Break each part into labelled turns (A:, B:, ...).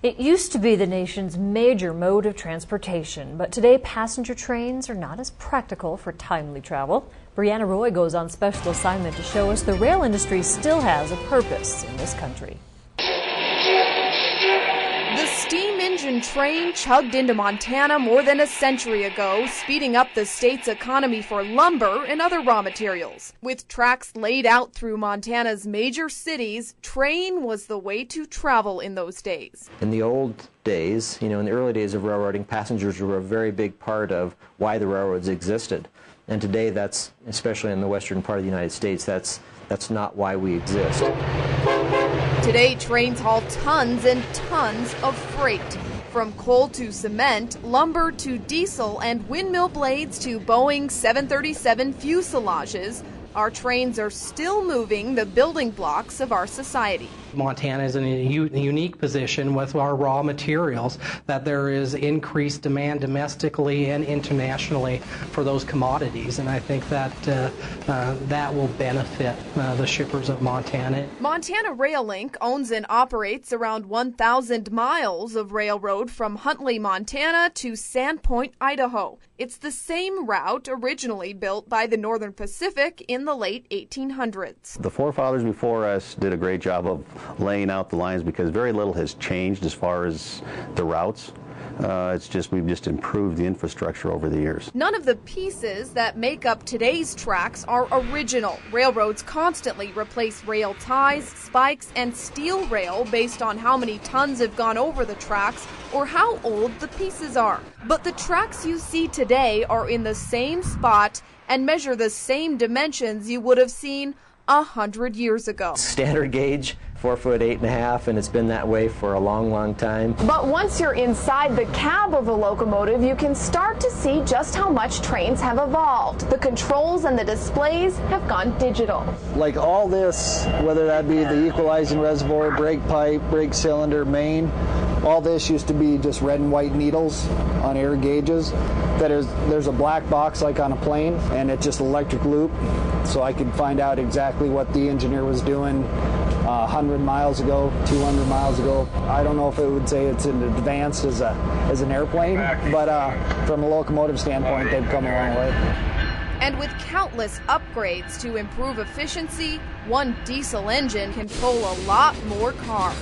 A: It used to be the nation's major mode of transportation, but today passenger trains are not as practical for timely travel. Breanna Roy goes on special assignment to show us the rail industry still has a purpose in this country.
B: The steam engine train chugged into Montana more than a century ago, speeding up the state's economy for lumber and other raw materials. With tracks laid out through Montana's major cities, train was the way to travel in those days.
C: In the old days, in the early days of railroading, passengers were a very big part of why the railroads existed. And today, that's, especially in the western part of the United States, that's not why we exist.
B: Today, trains haul tons and tons of freight. From coal to cement, lumber to diesel, and windmill blades to Boeing 737 fuselages, our trains are still moving the building blocks of our society.
D: Montana is in a unique position with our raw materials that there is increased demand domestically and internationally for those commodities, and I think that that will benefit the shippers of Montana.
B: Montana Rail Link owns and operates around 1,000 miles of railroad from Huntley, Montana to Sandpoint, Idaho. It's the same route originally built by the Northern Pacific in the late 1800s.
E: The forefathers before us did a great job of laying out the lines because very little has changed as far as the routes. We've just improved the infrastructure over the years.
B: None of the pieces that make up today's tracks are original. Railroads constantly replace rail ties, spikes, and steel rail based on how many tons have gone over the tracks or how old the pieces are. But the tracks you see today are in the same spot and measure the same dimensions you would have seen 100 years ago.
C: Standard gauge, 4 foot 8.5, and it's been that way for a long, long time.
F: But once you're inside the cab of a locomotive, you can start to see just how much trains have evolved. The controls and the displays have gone digital.
G: Like all this, whether that be the equalizing reservoir, brake pipe, brake cylinder, main, all this used to be just red and white needles on air gauges. There's a black box like on a plane, and it's just electric loop, so I could find out exactly what the engineer was doing 100 miles ago, 200 miles ago. I don't know if it would say it's as advanced as an airplane, but from a locomotive standpoint, they've come a long way.
B: And with countless upgrades to improve efficiency, one diesel engine can pull a lot more cars.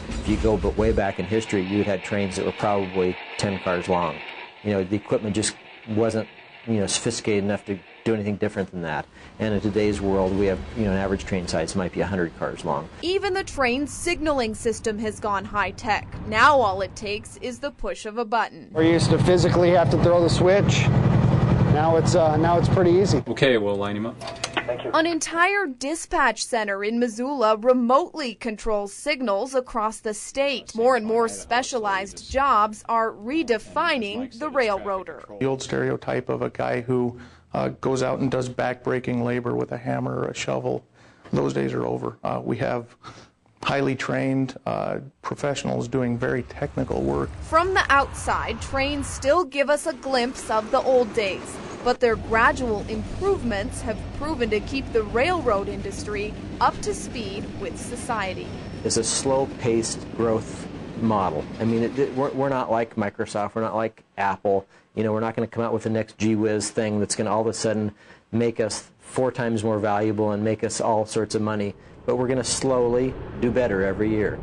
C: If you go way back in history, you had trains that were probably 10 cars long. The equipment just wasn't, sophisticated enough to do anything different than that. And in today's world, we have, an average train size might be 100 cars long.
B: Even the train's signaling system has gone high-tech. Now all it takes is the push of a button.
G: We used to physically have to throw the switch. Now it's pretty easy.
H: Okay, we'll line him up.
B: An entire dispatch center in Missoula remotely controls signals across the state. More and more specialized jobs are redefining the railroader.
I: The old stereotype of a guy who goes out and does back-breaking labor with a hammer or a shovel, those days are over. We have highly trained professionals doing very technical work.
B: From the outside, trains still give us a glimpse of the old days, but their gradual improvements have proven to keep the railroad industry up to speed with society.
C: It's a slow-paced growth model. I mean, we're not like Microsoft, we're not like Apple. We're not going to come out with the next gee whiz thing that's going to all of a sudden make us 4 times more valuable and make us all sorts of money. But we're going to slowly do better every year,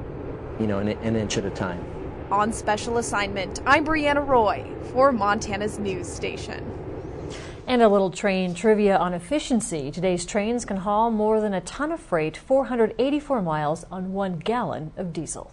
C: an inch at a time.
B: On special assignment, I'm Breanna Roy for Montana's news station.
A: And a little train trivia on efficiency. Today's trains can haul more than a ton of freight, 484 miles on 1 gallon of diesel.